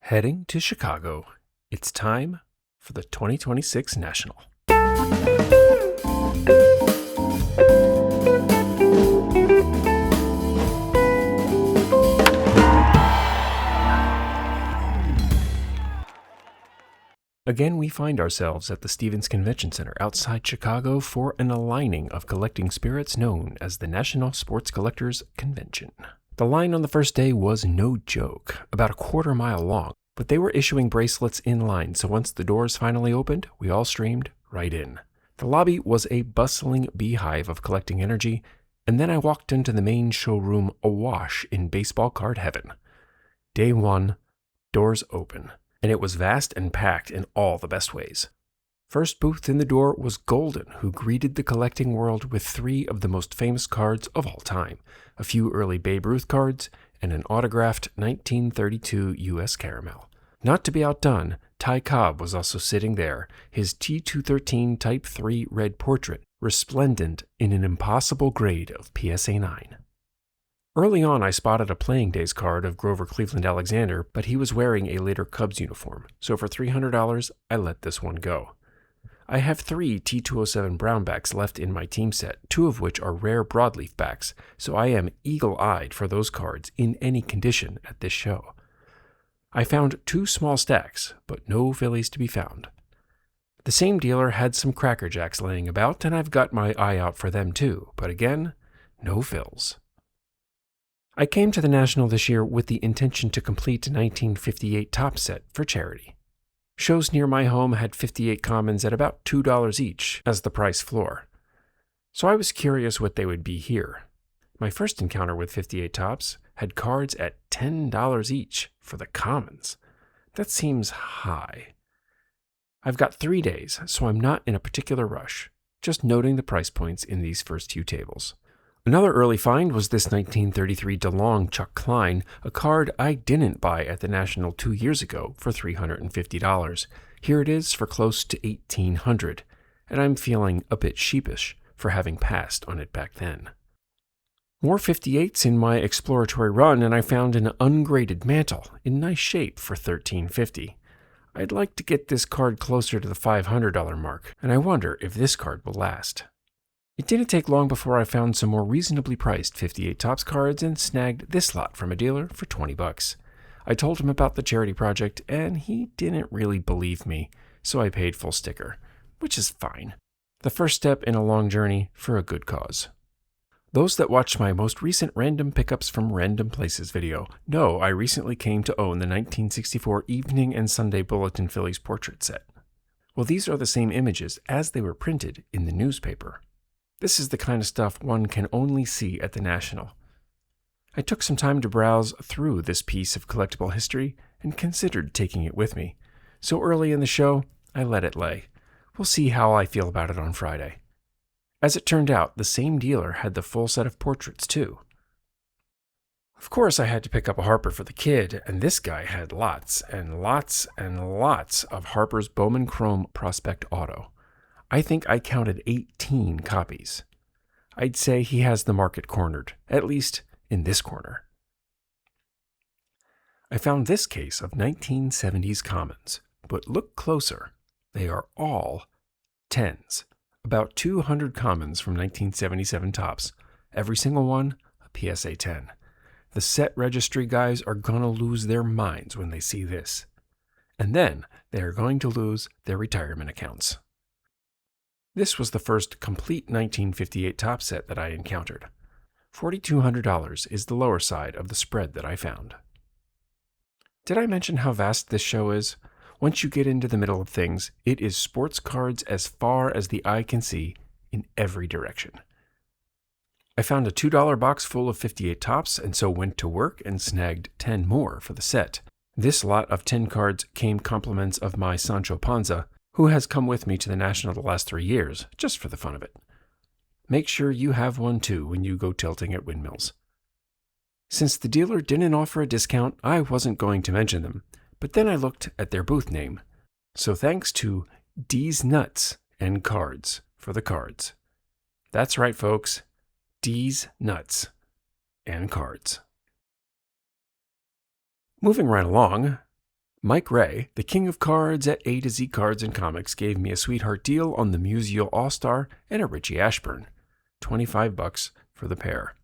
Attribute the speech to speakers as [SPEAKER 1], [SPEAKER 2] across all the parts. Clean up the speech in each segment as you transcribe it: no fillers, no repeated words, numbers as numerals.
[SPEAKER 1] Heading to Chicago. It's time for the 2026 National. Again, we find ourselves at the Stevens Convention Center outside Chicago for an aligning of collecting spirits known as the National Sports Collectors Convention. The line on the first day was no joke, about a quarter-mile long, but they were issuing bracelets in line, so once the doors finally opened, we all streamed right in. The lobby was a bustling beehive of collecting energy, and then I walked into the main showroom awash in baseball card heaven. Day one, doors open, and it was vast and packed in all the best ways. First booth in the door was Golden, who greeted the collecting world with three of the most famous cards of all time, a few early Babe Ruth cards, and an autographed 1932 U.S. Caramel. Not to be outdone, Ty Cobb was also sitting there, his T213 Type 3 red portrait, resplendent in an impossible grade of PSA 9. Early on, I spotted a playing days card of Grover Cleveland Alexander, but he was wearing a later Cubs uniform, so for $300, I let this one go. I have 3 T207 brownbacks left in my team set, 2 of which are rare broadleaf backs, so I am eagle-eyed for those cards in any condition at this show. I found 2 small stacks, but no Phillies to be found. The same dealer had some Cracker Jacks laying about, and I've got my eye out for them too, but again, no Phils. I came to the National this year with the intention to complete a 1958 top set for charity. Shows near my home had 58 commons at about $2 each as the price floor. So I was curious what they would be here. My first encounter with 58 tops had cards at $10 each for the commons. That seems high. I've got 3 days, so I'm not in a particular rush, just noting the price points in these first few tables. Another early find was this 1933 DeLong Chuck Klein, a card I didn't buy at the National 2 years ago for $350. Here it is for close to $1,800, and I'm feeling a bit sheepish for having passed on it back then. More 58s in my exploratory run, and I found an ungraded mantle in nice shape for $1350. I'd like to get this card closer to the $500 mark, and I wonder if this card will last. It didn't take long before I found some more reasonably priced 58 Topps cards and snagged this lot from a dealer for $20. I told him about the charity project, and he didn't really believe me, so I paid full sticker, which is fine. The first step in a long journey for a good cause. Those that watched my most recent Random Pickups from Random Places video know I recently came to own the 1964 Evening and Sunday Bulletin Phillies portrait set. Well, these are the same images as they were printed in the newspaper. This is the kind of stuff one can only see at the National. I took some time to browse through this piece of collectible history and considered taking it with me. So early in the show, I let it lay. We'll see how I feel about it on Friday. As it turned out, the same dealer had the full set of portraits too. Of course, I had to pick up a Harper for the kid, and this guy had lots and lots and lots of Harper's Bowman Chrome Prospect Auto. I think I counted 18 copies. I'd say he has the market cornered, at least in this corner. I found this case of 1970s commons, but look closer. They are all 10s. About 200 commons from 1977 tops. Every single one a PSA 10. The set registry guys are gonna lose their minds when they see this. And then they are going to lose their retirement accounts. This was the first complete 1958 top set that I encountered. $4,200 is the lower side of the spread that I found. Did I mention how vast this show is? Once you get into the middle of things, it is sports cards as far as the eye can see in every direction. I found a $2 box full of 58 tops and so went to work and snagged 10 more for the set. This lot of 10 cards came compliments of my Sancho Panza, who has come with me to the National the last 3 years, just for the fun of it. Make sure you have one too when you go tilting at windmills. Since the dealer didn't offer a discount, I wasn't going to mention them, but then I looked at their booth name. So thanks to D's Nuts and Cards for the cards. That's right, folks. D's Nuts and Cards. Moving right along, Mike Ray, the king of cards at A to Z Cards and Comics, gave me a sweetheart deal on the Musial All-Star and a Richie Ashburn. $25 for the pair.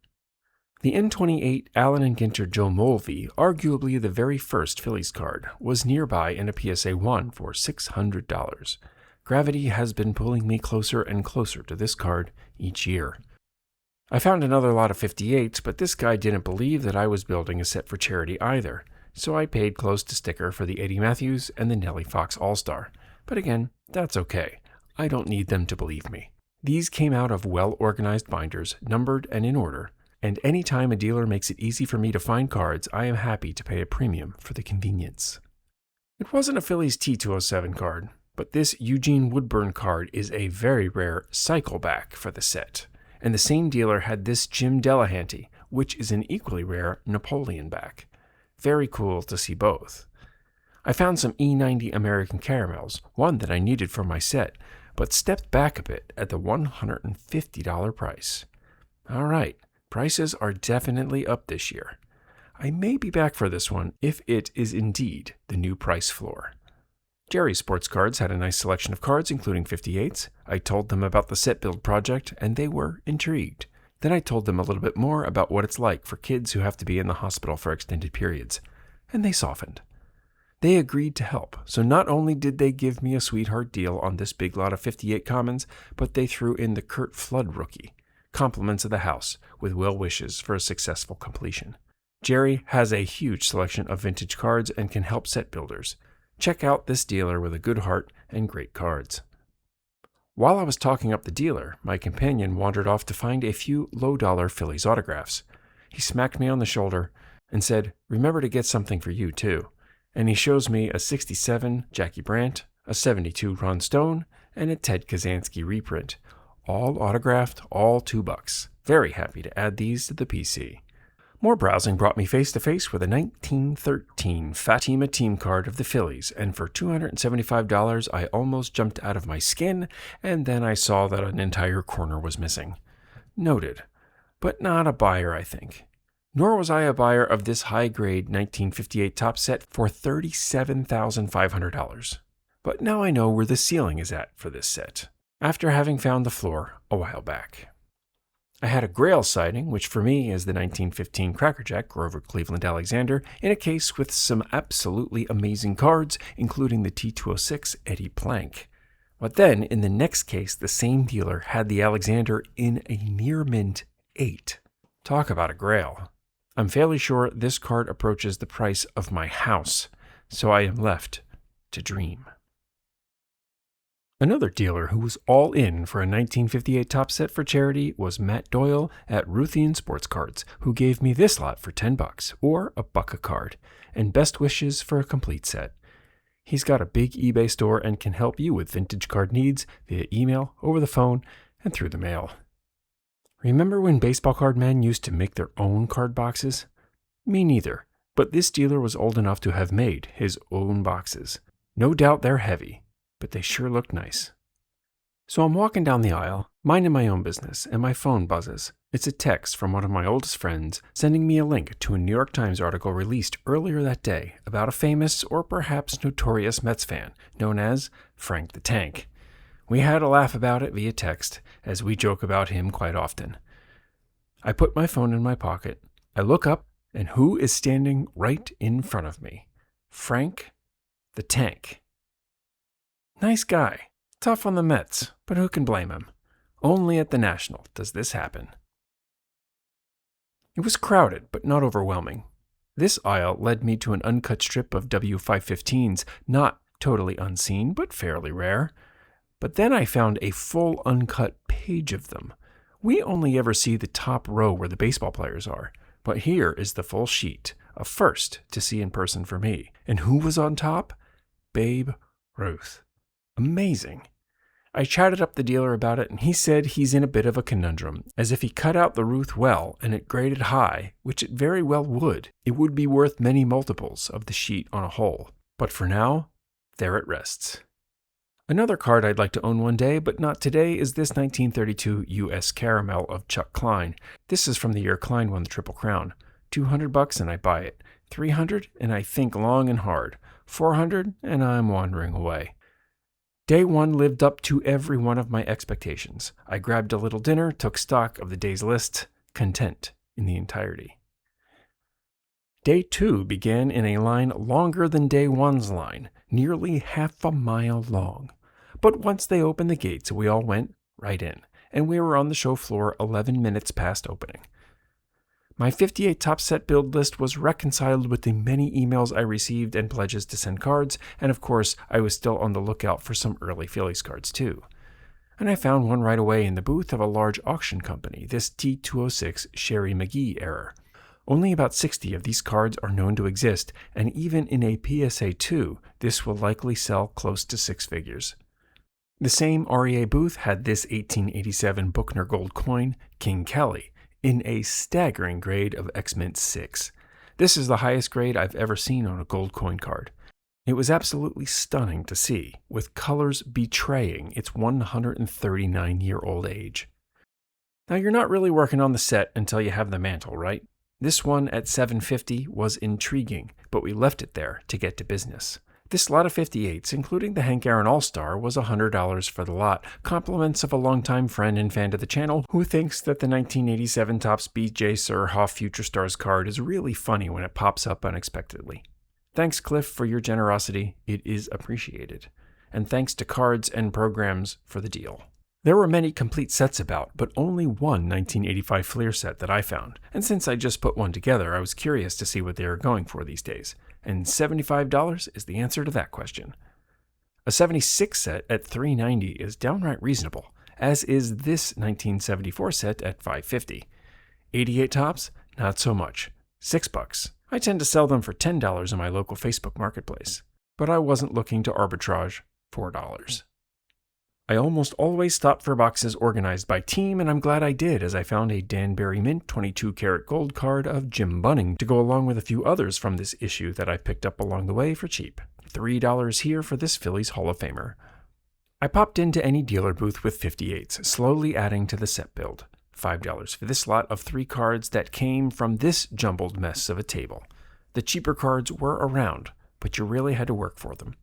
[SPEAKER 1] The N28 Allen and Ginter Joe Mulvey, arguably the very first Phillies card, was nearby in a PSA 1 for $600. Gravity has been pulling me closer and closer to this card each year. I found another lot of 58s, but this guy didn't believe that I was building a set for charity either, so I paid close to sticker for the Eddie Matthews and the Nellie Fox All-Star. But again, that's okay. I don't need them to believe me. These came out of well-organized binders, numbered and in order, and any time a dealer makes it easy for me to find cards, I am happy to pay a premium for the convenience. It wasn't a Phillies T207 card, but this Eugene Woodburn card is a very rare cycle back for the set, and the same dealer had this Jim Delahanty, which is an equally rare Napoleon back. Very cool to see both. I found some E90 American Caramels, one that I needed for my set, but stepped back a bit at the $150 price. All right, prices are definitely up this year. I may be back for this one if it is indeed the new price floor. Jerry's Sports Cards had a nice selection of cards, including 58s. I told them about the set build project, and they were intrigued. Then I told them a little bit more about what it's like for kids who have to be in the hospital for extended periods, and they softened. They agreed to help, so not only did they give me a sweetheart deal on this big lot of 58 commons, but they threw in the Curt Flood rookie, compliments of the house, with well wishes for a successful completion. Jerry has a huge selection of vintage cards and can help set builders. Check out this dealer with a good heart and great cards. While I was talking up the dealer, my companion wandered off to find a few low-dollar Phillies autographs. He smacked me on the shoulder and said, "Remember to get something for you, too." And he shows me a 67 Jackie Brandt, a 72 Ron Stone, and a Ted Kazansky reprint. All autographed, all $2. Very happy to add these to the PC. More browsing brought me face-to-face with a 1913 Fatima team card of the Phillies, and for $275 I almost jumped out of my skin, and then I saw that an entire corner was missing. Noted, but not a buyer, I think. Nor was I a buyer of this high-grade 1958 top set for $37,500. But now I know where the ceiling is at for this set, after having found the floor a while back. I had a Grail sighting, which for me is the 1915 Crackerjack Grover Cleveland Alexander, in a case with some absolutely amazing cards, including the T206 Eddie Plank. But then, in the next case, the same dealer had the Alexander in a near mint 8. Talk about a Grail. I'm fairly sure this card approaches the price of my house, so I am left to dream. Another dealer who was all in for a 1958 top set for charity was Matt Doyle at Ruthian Sports Cards, who gave me this lot for $10, or $1 a card, and best wishes for a complete set. He's got a big eBay store and can help you with vintage card needs via email, over the phone, and through the mail. Remember when baseball card men used to make their own card boxes? Me neither, but this dealer was old enough to have made his own boxes. No doubt they're heavy, but they sure look nice. So I'm walking down the aisle, minding my own business, and my phone buzzes. It's a text from one of my oldest friends sending me a link to a New York Times article released earlier that day about a famous or perhaps notorious Mets fan known as Frank the Tank. We had a laugh about it via text, as we joke about him quite often. I put my phone in my pocket. I look up, and who is standing right in front of me? Frank the Tank. Nice guy. Tough on the Mets, but who can blame him? Only at the National does this happen. It was crowded, but not overwhelming. This aisle led me to an uncut strip of W515s, not totally unseen, but fairly rare. But then I found a full uncut page of them. We only ever see the top row where the baseball players are, but here is the full sheet, a first to see in person for me. And who was on top? Babe Ruth. Amazing. I chatted up the dealer about it, and he said he's in a bit of a conundrum, as if he cut out the Ruth well and it graded high, which it very well would. It would be worth many multiples of the sheet on a whole. But for now, there it rests. Another card I'd like to own one day, but not today, is this 1932 U.S. Caramel of Chuck Klein. This is from the year Klein won the Triple Crown. $200 and I buy it. $300 and I think long and hard. $400, and I'm wandering away. Day 1 lived up to every one of my expectations. I grabbed a little dinner, took stock of the day's list, content in the entirety. Day 2 began in a line longer than Day 1's line, nearly half a mile long. But once they opened the gates, we all went right in, and we were on the show floor 11 minutes past opening. My 58 top set build list was reconciled with the many emails I received and pledges to send cards, and of course, I was still on the lookout for some early Phillies cards too. And I found one right away in the booth of a large auction company, this T206 Sherry McGee error. Only about 60 of these cards are known to exist, and even in a PSA 2, this will likely sell close to 6 figures. The same REA booth had this 1887 Buchner Gold coin, King Kelly, in a staggering grade of X-Mint 6. This is the highest grade I've ever seen on a gold coin card. It was absolutely stunning to see, with colors betraying its 139-year-old age. Now, you're not really working on the set until you have the mantle, right? This one at $750 was intriguing, but we left it there to get to business. This lot of 58s, including the Hank Aaron All-Star, was $100 for the lot, compliments of a longtime friend and fan to the channel who thinks that the 1987 Topps B.J. Surhoff Future Stars card is really funny when it pops up unexpectedly. Thanks, Cliff, for your generosity. It is appreciated. And thanks to Cards and Programs for the deal. There were many complete sets about, but only one 1985 Fleer set that I found, and since I just put one together, I was curious to see what they are going for these days. And $75 is the answer to that question. A 76 set at $390 is downright reasonable, as is this 1974 set at $550. 88 Topps? Not so much. $6. I tend to sell them for $10 in my local Facebook marketplace, but I wasn't looking to arbitrage $4. I almost always stop for boxes organized by team, and I'm glad I did, as I found a Danbury Mint 22-karat gold card of Jim Bunning to go along with a few others from this issue that I picked up along the way for cheap. $3 here for this Phillies Hall of Famer. I popped into any dealer booth with 58s, slowly adding to the set build. $5 for this lot of 3 cards that came from this jumbled mess of a table. The cheaper cards were around, but you really had to work for them.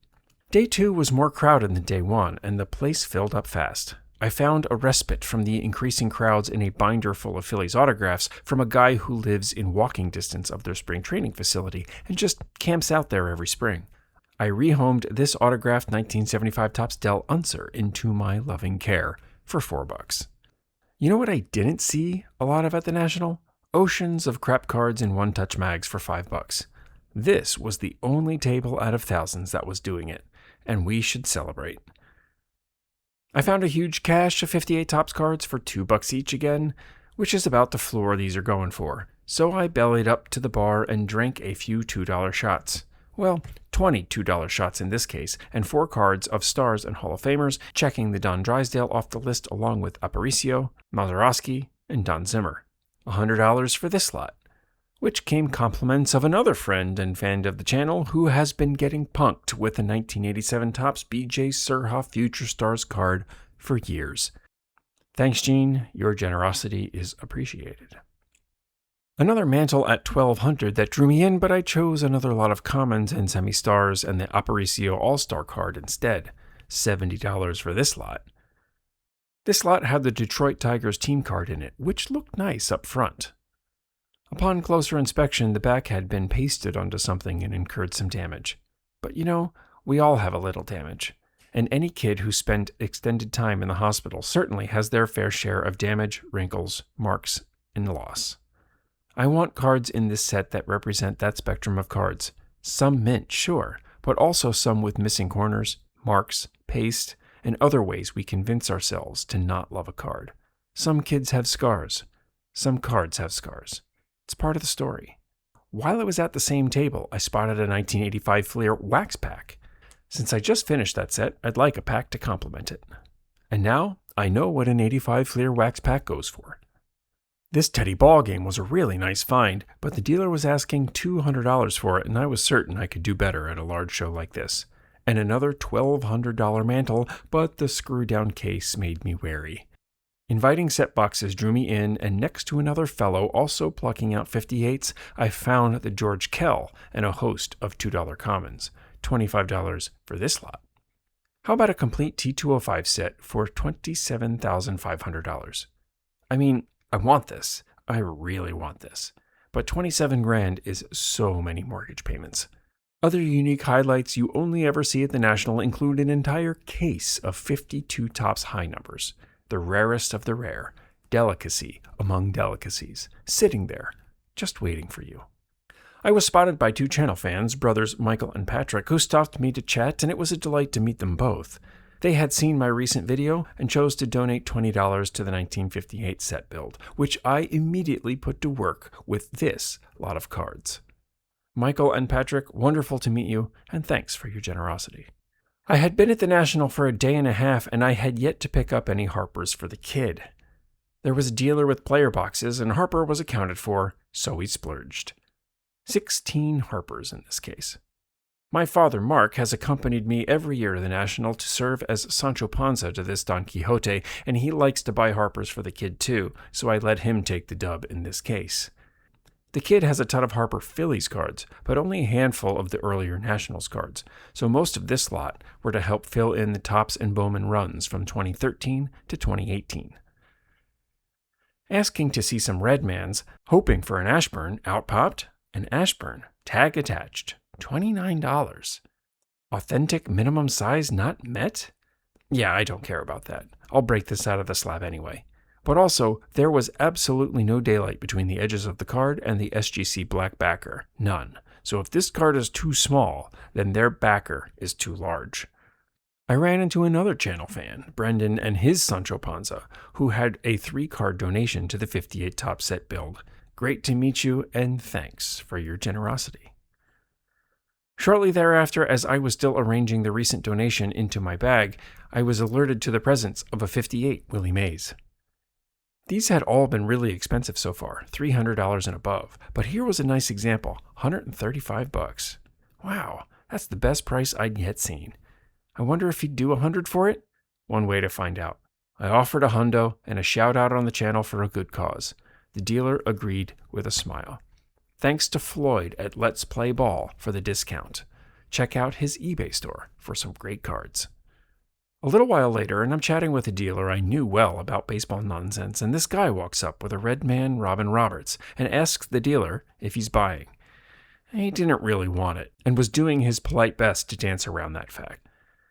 [SPEAKER 1] Day 2 was more crowded than Day 1, and the place filled up fast. I found a respite from the increasing crowds in a binder full of Phillies autographs from a guy who lives in walking distance of their spring training facility and just camps out there every spring. I rehomed this autographed 1975 Topps Del Unser into my loving care for $4. You know what I didn't see a lot of at the National? Oceans of crap cards in one-touch mags for $5. This was the only table out of thousands that was doing it, and we should celebrate. I found a huge cache of 58 Topps cards for $2 each again, which is about the floor these are going for, so I bellied up to the bar and drank a few $2 shots. Well, 20 $2 shots in this case, and 4 cards of Stars and Hall of Famers, checking the Don Drysdale off the list along with Aparicio, Mazeroski, and Don Zimmer. $100 for this lot, which came compliments of another friend and fan of the channel who has been getting punked with the 1987 Topps B.J. Surhoff Future Stars card for years. Thanks, Gene. Your generosity is appreciated. Another mantle at $1,200 that drew me in, but I chose another lot of commons and semi-stars and the Aparicio All-Star card instead. $70 for this lot. This lot had the Detroit Tigers team card in it, which looked nice up front. Upon closer inspection, the back had been pasted onto something and incurred some damage. But you know, we all have a little damage. And any kid who spent extended time in the hospital certainly has their fair share of damage, wrinkles, marks, and loss. I want cards in this set that represent that spectrum of cards. Some mint, sure, but also some with missing corners, marks, paste, and other ways we convince ourselves to not love a card. Some kids have scars. Some cards have scars. It's part of the story. While I was at the same table, I spotted a 1985 Fleer wax pack. Since I just finished that set, I'd like a pack to complement it. And now, I know what an 85 Fleer wax pack goes for. This Teddy Ball game was a really nice find, but the dealer was asking $200 for it, and I was certain I could do better at a large show like this. And another $1,200 mantle, but the screw-down case made me wary. Inviting set boxes drew me in, and next to another fellow also plucking out 58s, I found the George Kell and a host of $2 commons. $25 for this lot. How about a complete T205 set for $27,500? I mean, I want this. I really want this. But $27,000 is so many mortgage payments. Other unique highlights you only ever see at the National include an entire case of 52 Topps high numbers, the rarest of the rare, delicacy among delicacies, sitting there, just waiting for you. I was spotted by two channel fans, brothers Michael and Patrick, who stopped me to chat, and it was a delight to meet them both. They had seen my recent video and chose to donate $20 to the 1958 set build, which I immediately put to work with this lot of cards. Michael and Patrick, wonderful to meet you, and thanks for your generosity. I had been at the National for a day and a half, and I had yet to pick up any Harpers for the kid. There was a dealer with player boxes, and Harper was accounted for, so we splurged. 16 Harpers in this case. My father, Mark, has accompanied me every year to the National to serve as Sancho Panza to this Don Quixote, and he likes to buy Harpers for the kid too, so I let him take the dub in this case. The kid has a ton of Harper Phillies cards, but only a handful of the earlier Nationals cards, so most of this lot were to help fill in the Topps and Bowman runs from 2013 to 2018. Asking to see some Redmans, hoping for an Ashburn, out popped an Ashburn, tag attached, $29. Authentic minimum size not met? Yeah, I don't care about that. I'll break this out of the slab anyway. But also, there was absolutely no daylight between the edges of the card and the SGC black backer. None. So if this card is too small, then their backer is too large. I ran into another channel fan, Brendan and his Sancho Panza, who had a 3-card donation to the 58 Topps set build. Great to meet you, and thanks for your generosity. Shortly thereafter, as I was still arranging the recent donation into my bag, I was alerted to the presence of a 58 Willie Mays. These had all been really expensive so far, $300 and above, but here was a nice example, $135. Wow, that's the best price I'd yet seen. I wonder if he'd do $100 for it? One way to find out. I offered a hundo and a shout out on the channel for a good cause. The dealer agreed with a smile. Thanks to Floyd at Let's Play Ball for the discount. Check out his eBay store for some great cards. A little while later, and I'm chatting with a dealer I knew well about baseball nonsense, and this guy walks up with a Redman Robin Roberts and asks the dealer if he's buying. He didn't really want it, and was doing his polite best to dance around that fact.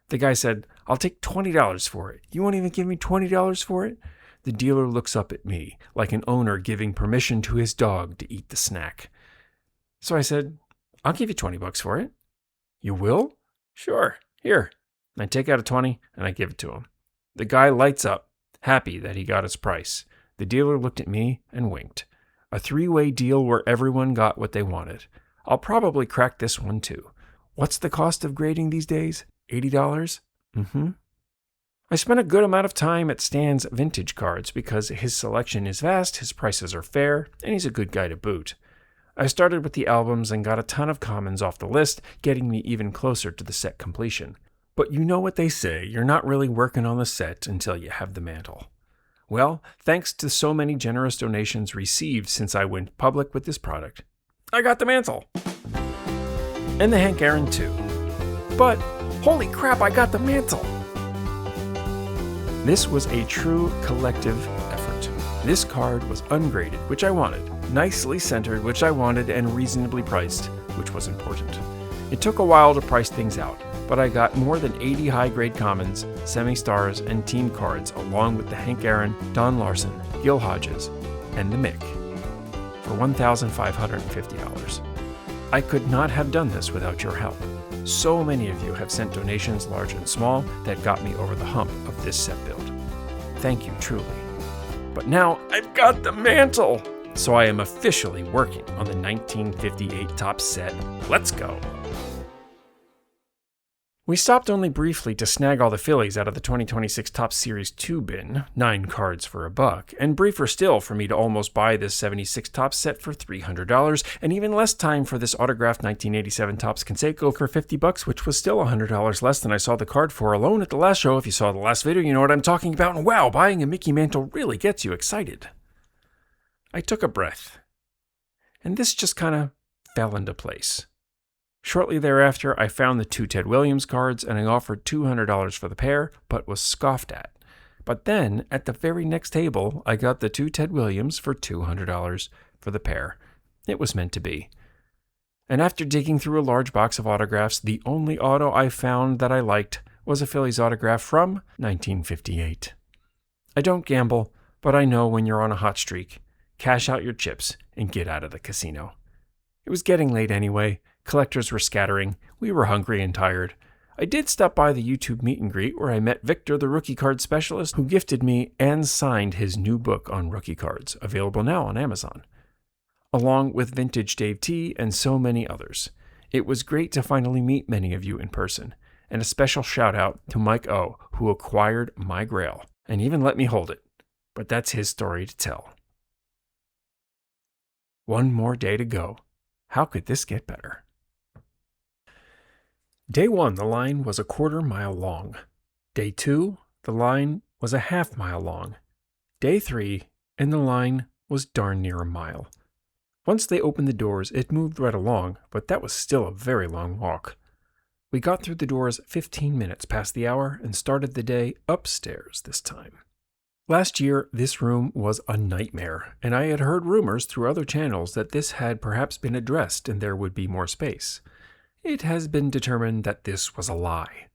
[SPEAKER 1] The guy said, "I'll take $20 for it. You won't even give me $20 for it?" The dealer looks up at me, like an owner giving permission to his dog to eat the snack. So I said, "I'll give you $20 for it." "You will?" "Sure, here." I take out a 20 and I give it to him. The guy lights up, happy that he got his price. The dealer looked at me and winked. A 3-way deal where everyone got what they wanted. I'll probably crack this one too. What's the cost of grading these days? $80? I spent a good amount of time at Stan's vintage cards because his selection is vast, his prices are fair, and he's a good guy to boot. I started with the albums and got a ton of commons off the list, getting me even closer to the set completion. But you know what they say, you're not really working on the set until you have the mantle. Well, thanks to so many generous donations received since I went public with this product, I got the mantle. And the Hank Aaron too. But, holy crap, I got the mantle! This was a true collective effort. This card was ungraded, which I wanted, nicely centered, which I wanted, and reasonably priced, which was important. It took a while to price things out, but I got more than 80 high-grade commons, semi-stars, and team cards along with the Hank Aaron, Don Larson, Gil Hodges, and the Mick for $1,550. I could not have done this without your help. So many of you have sent donations large and small that got me over the hump of this set build. Thank you, truly. But now I've got the mantle! So I am officially working on the 1958 Topps set. Let's go! We stopped only briefly to snag all the Phillies out of the 2026 Topps Series 2 bin, 9 cards for $1, and briefer still for me to almost buy this 76 Topps set for $300, and even less time for this autographed 1987 Topps Canseco for $50, which was still $100 less than I saw the card for alone at the last show. If you saw the last video, you know what I'm talking about, and wow, buying a Mickey mantle really gets you excited. I took a breath, and this just kind of fell into place. Shortly thereafter, I found the two Ted Williams cards and I offered $200 for the pair, but was scoffed at. But then, at the very next table, I got the two Ted Williams for $200 for the pair. It was meant to be. And after digging through a large box of autographs, the only auto I found that I liked was a Phillies autograph from 1958. I don't gamble, but I know when you're on a hot streak. Cash out your chips and get out of the casino. It was getting late anyway. Collectors were scattering. We were hungry and tired. I did stop by the YouTube meet and greet where I met Victor, the rookie card specialist, who gifted me and signed his new book on rookie cards, available now on Amazon, along with Vintage Dave T and so many others. It was great to finally meet many of you in person, and a special shout out to Mike O, who acquired my Grail, and even let me hold it. But that's his story to tell. One more day to go. How could this get better? Day 1, the line was a 1/4 mile long. Day 2, the line was a 1/2 mile long. Day 3, and the line was darn near a mile. Once they opened the doors, it moved right along, but that was still a very long walk. We got through the doors 15 minutes past the hour and started the day upstairs this time. Last year, this room was a nightmare, and I had heard rumors through other channels that this had perhaps been addressed and there would be more space. It has been determined that this was a lie.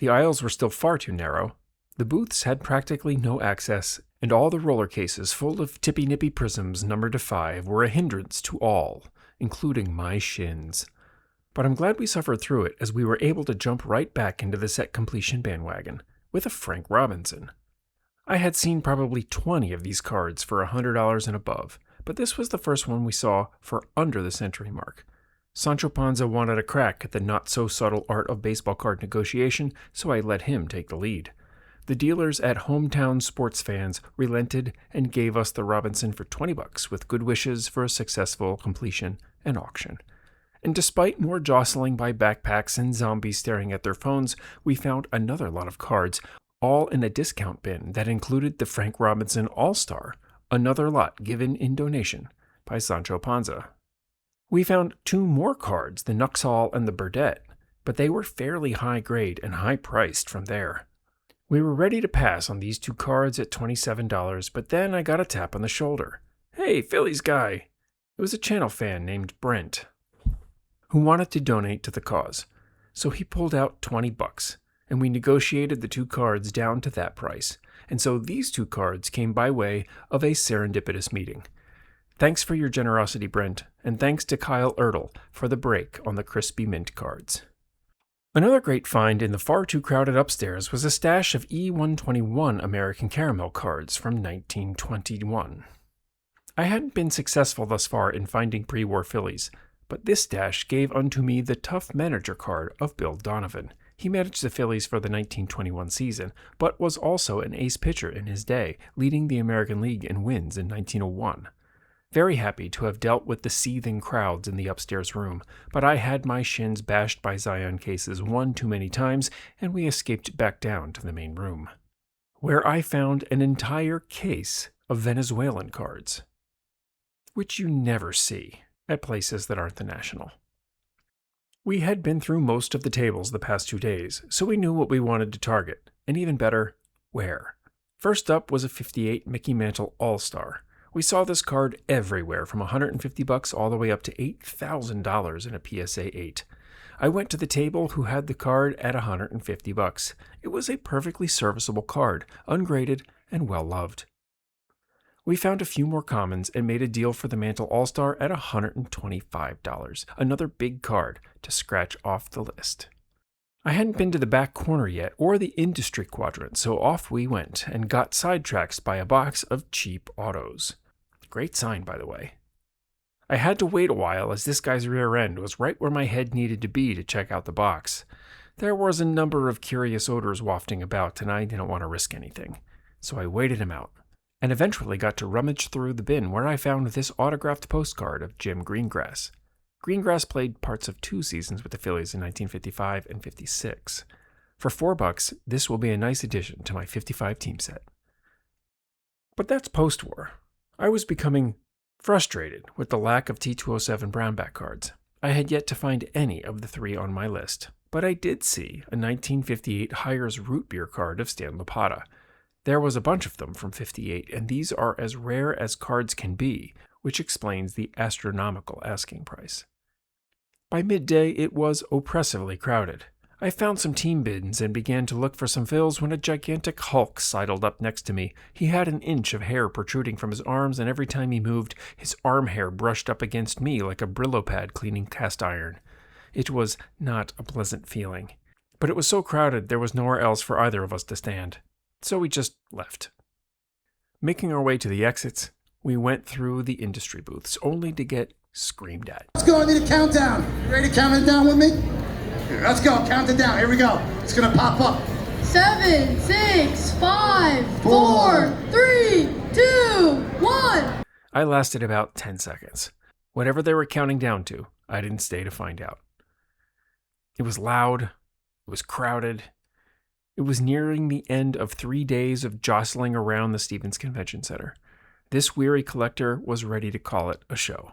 [SPEAKER 1] The aisles were still far too narrow, the booths had practically no access, and all the roller cases full of tippy-nippy prisms numbered to 5 were a hindrance to all, including my shins. But I'm glad we suffered through it, as we were able to jump right back into the set completion bandwagon, with a Frank Robinson. I had seen probably 20 of these cards for $100 and above, but this was the first one we saw for under the century mark. Sancho Panza wanted a crack at the not-so-subtle art of baseball card negotiation, so I let him take the lead. The dealers at Hometown Sports Fans relented and gave us the Robinson for $20 with good wishes for a successful completion and auction. And despite more jostling by backpacks and zombies staring at their phones, we found another lot of cards, all in a discount bin that included the Frank Robinson All-Star, another lot given in donation by Sancho Panza. We found 2 more cards, the Nuxall and the Burdett, but they were fairly high grade and high priced from there. We were ready to pass on these 2 cards at $27, but then I got a tap on the shoulder. "Hey, Phillies guy!" It was a channel fan named Brent, who wanted to donate to the cause. So he pulled out $20, and we negotiated the 2 cards down to that price. And so these 2 cards came by way of a serendipitous meeting. Thanks for your generosity, Brent, and thanks to Kyle Ertl for the break on the crispy mint cards. Another great find in the far too crowded upstairs was a stash of E121 American Caramel cards from 1921. I hadn't been successful thus far in finding pre-war Phillies, but this stash gave unto me the tough manager card of Bill Donovan. He managed the Phillies for the 1921 season, but was also an ace pitcher in his day, leading the American League in wins in 1901. Very happy to have dealt with the seething crowds in the upstairs room, but I had my shins bashed by Zion cases one too many times, and we escaped back down to the main room, where I found an entire case of Venezuelan cards, which you never see at places that aren't the National. We had been through most of the tables the past 2 days, so we knew what we wanted to target, and even better, where. First up was a 58 Mickey Mantle All-Star. We saw this card everywhere, from $150 all the way up to $8,000 in a PSA 8. I went to the table who had the card at $150. It was a perfectly serviceable card, ungraded and well-loved. We found a few more commons and made a deal for the Mantle All-Star at $125, another big card to scratch off the list. I hadn't been to the back corner yet, or the industry quadrant, so off we went and got sidetracked by a box of cheap autos. Great sign, by the way. I had to wait a while as this guy's rear end was right where my head needed to be to check out the box. There was a number of curious odors wafting about, and I didn't want to risk anything, so I waited him out, and eventually got to rummage through the bin where I found this autographed postcard of Jim Greengrass. Greengrass played parts of 2 seasons with the Phillies in 1955 and 56. For $4, this will be a nice addition to my 55 team set. But that's post-war. I was becoming frustrated with the lack of T207 brownback cards. I had yet to find any of the three on my list, but I did see a 1958 Hires root beer card of Stan Lopata. There was a bunch of them from 58, and these are as rare as cards can be, which explains the astronomical asking price. By midday, it was oppressively crowded. I found some team bins and began to look for some fills when a gigantic hulk sidled up next to me. He had an inch of hair protruding from his arms, and every time he moved, his arm hair brushed up against me like a Brillo pad cleaning cast iron. It was not a pleasant feeling. But it was so crowded there was nowhere else for either of us to stand. So we just left. Making our way to the exits, we went through the industry booths, only to get screamed at.
[SPEAKER 2] Let's go, I need a countdown. You ready to count it down with me? Here, let's go, count it down. Here we go. It's gonna pop up.
[SPEAKER 3] 7, 6, 5, 4, 3, 2, 1.
[SPEAKER 1] I lasted about 10 seconds. Whatever they were counting down to, I didn't stay to find out. It was loud. It was crowded. It was nearing the end of 3 days of jostling around the Stevens Convention Center. This weary collector was ready to call it a show.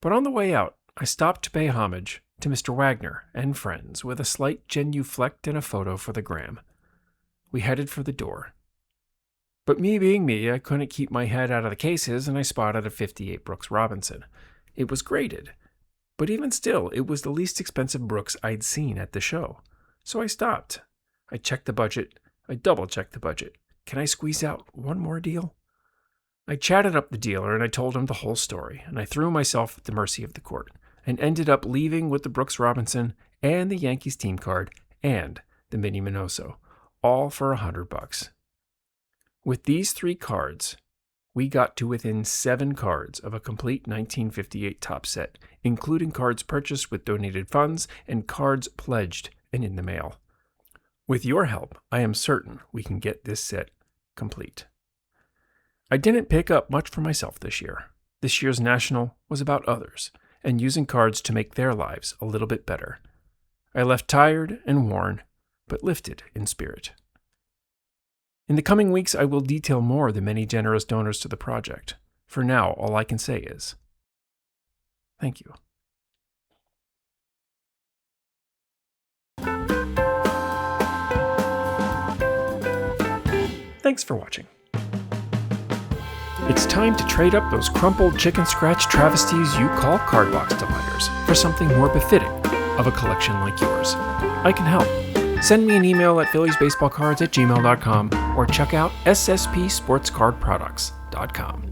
[SPEAKER 1] But on the way out, I stopped to pay homage to Mr. Wagner and friends with a slight genuflect and a photo for the gram. We headed for the door. But me being me, I couldn't keep my head out of the cases, and I spotted a 58 Brooks Robinson. It was graded, but even still, it was the least expensive Brooks I'd seen at the show. So I stopped. I checked the budget. I double-checked the budget. Can I squeeze out one more deal? I chatted up the dealer, and I told him the whole story, and I threw myself at the mercy of the court, and ended up leaving with the Brooks Robinson and the Yankees team card and the Mini Minoso, all for $100. With these 3 cards, we got to within 7 cards of a complete 1958 top set, including cards purchased with donated funds and cards pledged and in the mail. With your help, I am certain we can get this set complete. I didn't pick up much for myself this year. This year's National was about others, and using cards to make their lives a little bit better. I left tired and worn, but lifted in spirit. In the coming weeks, I will detail more the many generous donors to the project. For now, all I can say is, thank you. Thanks for watching. It's time to trade up those crumpled chicken scratch travesties you call cardbox delighters for something more befitting of a collection like yours. I can help. Send me an email at philliesbaseballcards@gmail.com or check out sspsportscardproducts.com.